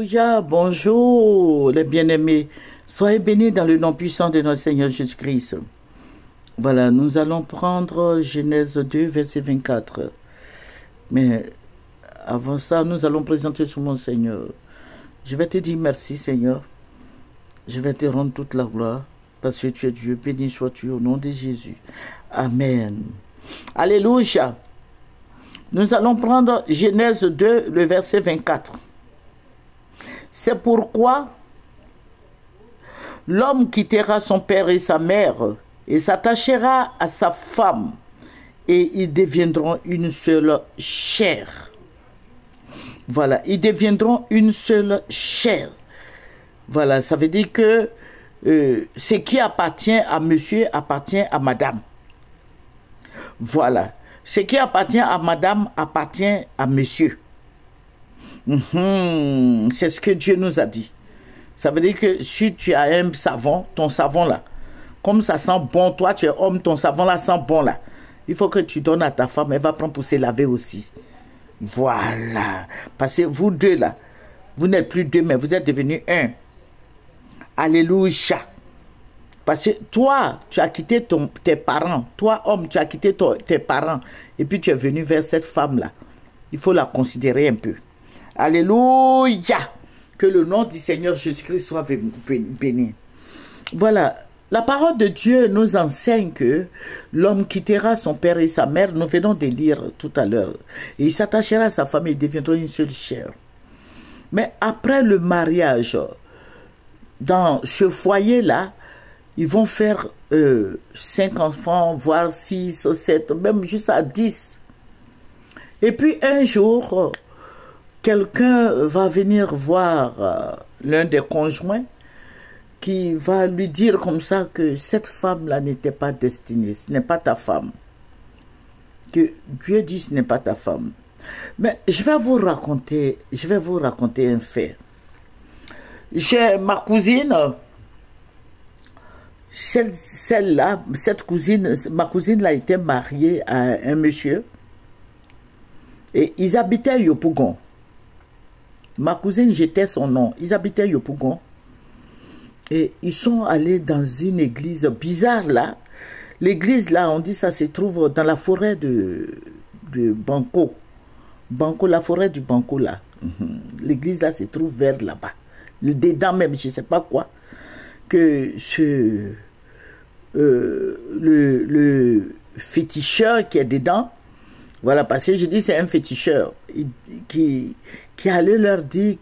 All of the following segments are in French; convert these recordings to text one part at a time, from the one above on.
Alléluia, bonjour les bien-aimés. Soyez bénis dans le nom puissant de notre Seigneur Jésus-Christ. Voilà, nous allons prendre Genèse 2, verset 24. Mais avant ça, nous allons présenter sur mon Seigneur. Je vais te dire merci Seigneur. Je vais te rendre toute la gloire parce que tu es Dieu. Béni sois-tu au nom de Jésus. Amen. Alléluia. Nous allons prendre Genèse 2, le verset 24. C'est pourquoi l'homme quittera son père et sa mère et s'attachera à sa femme et ils deviendront une seule chair. Voilà, ils deviendront une seule chair. Voilà, ça veut dire que ce qui appartient à monsieur appartient à madame. Voilà, ce qui appartient à madame appartient à monsieur. C'est ce que Dieu nous a dit. Ça veut dire que si tu as un savon, ton savon là, comme ça sent bon, toi tu es homme, ton savon là sent bon là. Il faut que tu donnes à ta femme, elle va prendre pour se laver aussi. Voilà. Parce que vous deux là, vous n'êtes plus deux, mais vous êtes devenus un. Alléluia. Parce que toi, tu as quitté tes parents. Toi, homme, tu as quitté tes parents. Et puis tu es venu vers cette femme là. Il faut la considérer un peu. Alléluia. Que le nom du Seigneur Jésus-Christ soit béni. Voilà. La parole de Dieu nous enseigne que l'homme quittera son père et sa mère. Nous venons de lire tout à l'heure. Et il s'attachera à sa femme et ils deviendront une seule chair. Mais après le mariage, dans ce foyer-là, ils vont faire 5 enfants, voire 6 ou 7, même jusqu'à 10. Et puis un jour, quelqu'un va venir voir l'un des conjoints qui va lui dire comme ça que cette femme-là n'était pas destinée, ce n'est pas ta femme. Que Dieu dit ce n'est pas ta femme. Mais je vais vous raconter un fait. J'ai ma cousine, ma cousine a été mariée à un monsieur et ils habitaient à Yopougon. Ma cousine, j'étais son nom. Ils habitaient à Yopougon. Et ils sont allés dans une église bizarre là. L'église là, on dit ça se trouve dans la forêt de Banco. Banco, la forêt du Banco là. L'église là se trouve vers là-bas. Dedans même, je ne sais pas quoi. Que le féticheur qui est dedans, voilà, parce que je dis c'est un féticheur qui allait leur dire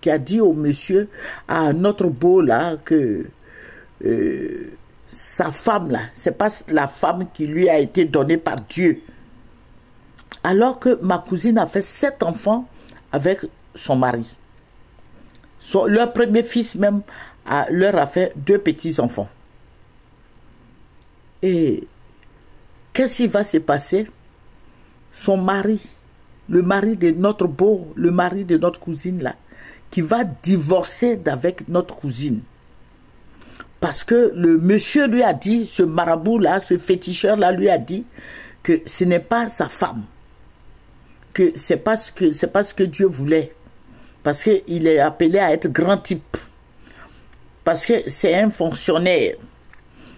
qui a dit au monsieur, à notre beau là, que sa femme là, c'est pas la femme qui lui a été donnée par Dieu. Alors que ma cousine a fait 7 enfants avec son mari. Leur premier fils même leur a fait 2 petits enfants. Et qu'est-ce qui va se passer? Son mari, le mari de notre beau, le mari de notre cousine là, qui va divorcer d'avec notre cousine. Parce que le monsieur lui a dit, ce marabout là, ce féticheur là lui a dit que ce n'est pas sa femme. Que c'est pas ce que Dieu voulait. Parce qu'il est appelé à être grand type. Parce que c'est un fonctionnaire.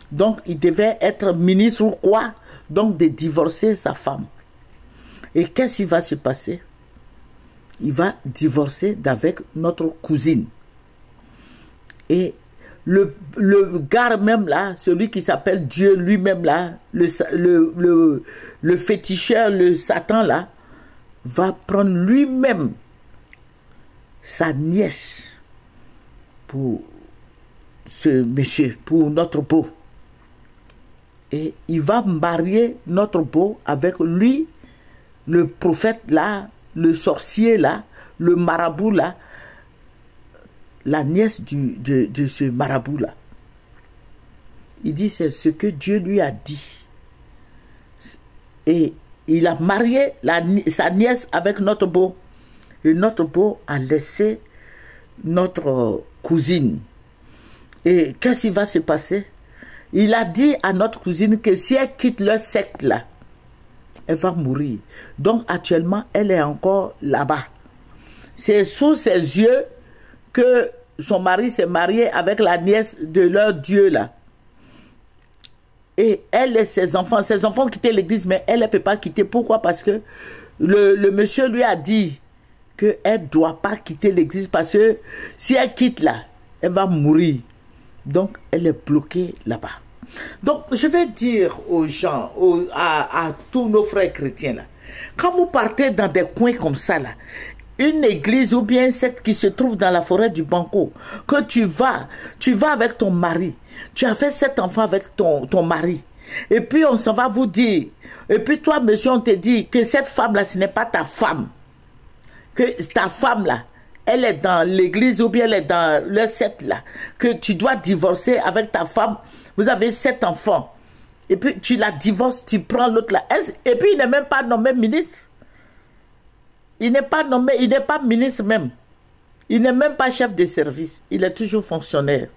Donc il devait être ministre ou quoi. Donc de divorcer sa femme. Et qu'est-ce qui va se passer? Il va divorcer d'avec notre cousine. Et le gars même là, celui qui s'appelle Dieu lui-même là, le féticheur, le Satan là, va prendre lui-même sa nièce pour ce monsieur, pour notre beau. Et il va marier notre beau avec lui, le prophète là, le sorcier là, le marabout là, la nièce de ce marabout là. Il dit c'est ce que Dieu lui a dit. Et il a marié sa nièce avec notre beau. Et notre beau a laissé notre cousine. Et qu'est-ce qui va se passer? Il a dit à notre cousine que si elle quitte leur secte là, elle va mourir. Donc actuellement, elle est encore là-bas. C'est sous ses yeux que son mari s'est marié avec la nièce de leur Dieu là. Et elle et ses enfants quittaient l'église, mais elle ne peut pas quitter. Pourquoi? Parce que le monsieur lui a dit qu'elle ne doit pas quitter l'église parce que si elle quitte là, elle va mourir. Donc, elle est bloquée là-bas. Donc, je vais dire aux gens, à tous nos frères chrétiens là, quand vous partez dans des coins comme ça là, une église ou bien cette qui se trouve dans la forêt du Banco, que tu vas avec ton mari, tu as fait 7 enfants avec ton mari, et puis on s'en va vous dire, et puis toi monsieur on te dit que cette femme là ce n'est pas ta femme, que ta femme là, elle est dans l'église ou bien elle est dans le 7 là, que tu dois divorcer avec ta femme, vous avez 7 enfants, et puis tu la divorces, tu prends l'autre là, et puis il n'est même pas nommé ministre. Il n'est pas nommé, il n'est pas ministre même. Il n'est même pas chef de service. Il est toujours fonctionnaire.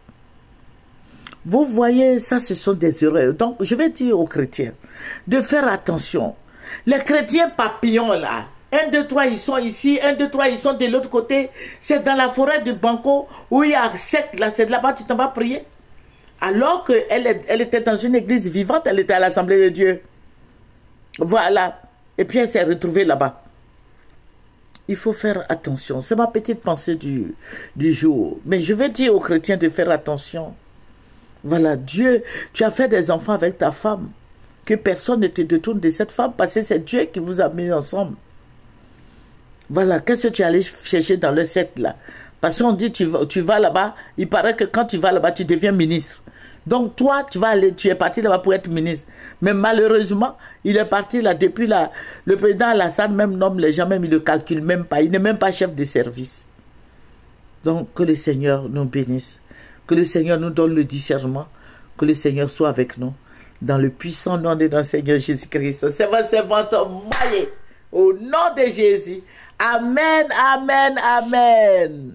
Vous voyez, ça, ce sont des erreurs. Donc, je vais dire aux chrétiens de faire attention. Les chrétiens papillons, là, 1, 2, 3, ils sont ici, 1, 2, 3, ils sont de l'autre côté. C'est dans la forêt de Banco où il y a 7, là, c'est là-bas, tu t'en vas prier. Alors qu'elle était dans une église vivante, elle était à l'Assemblée de Dieu. Voilà. Et puis, elle s'est retrouvée là-bas. Il faut faire attention. C'est ma petite pensée du jour. Mais je vais dire aux chrétiens de faire attention. Voilà, Dieu, tu as fait des enfants avec ta femme. Que personne ne te détourne de cette femme parce que c'est Dieu qui vous a mis ensemble. Voilà, qu'est-ce que tu allais chercher dans le 7 là? Parce qu'on dit tu vas là-bas, il paraît que quand tu vas là-bas, tu deviens ministre. Donc toi, tu es parti là-bas pour être ministre. Mais malheureusement, il est parti là depuis là. Le président Alassane même nomme les gens, même il ne le calcule même pas. Il n'est même pas chef de service. Donc que le Seigneur nous bénisse. Que le Seigneur nous donne le discernement. Que le Seigneur soit avec nous. Dans le puissant nom de notre Seigneur Jésus-Christ. C'est votre servante Maïe. Au nom de Jésus. Amen, amen, amen.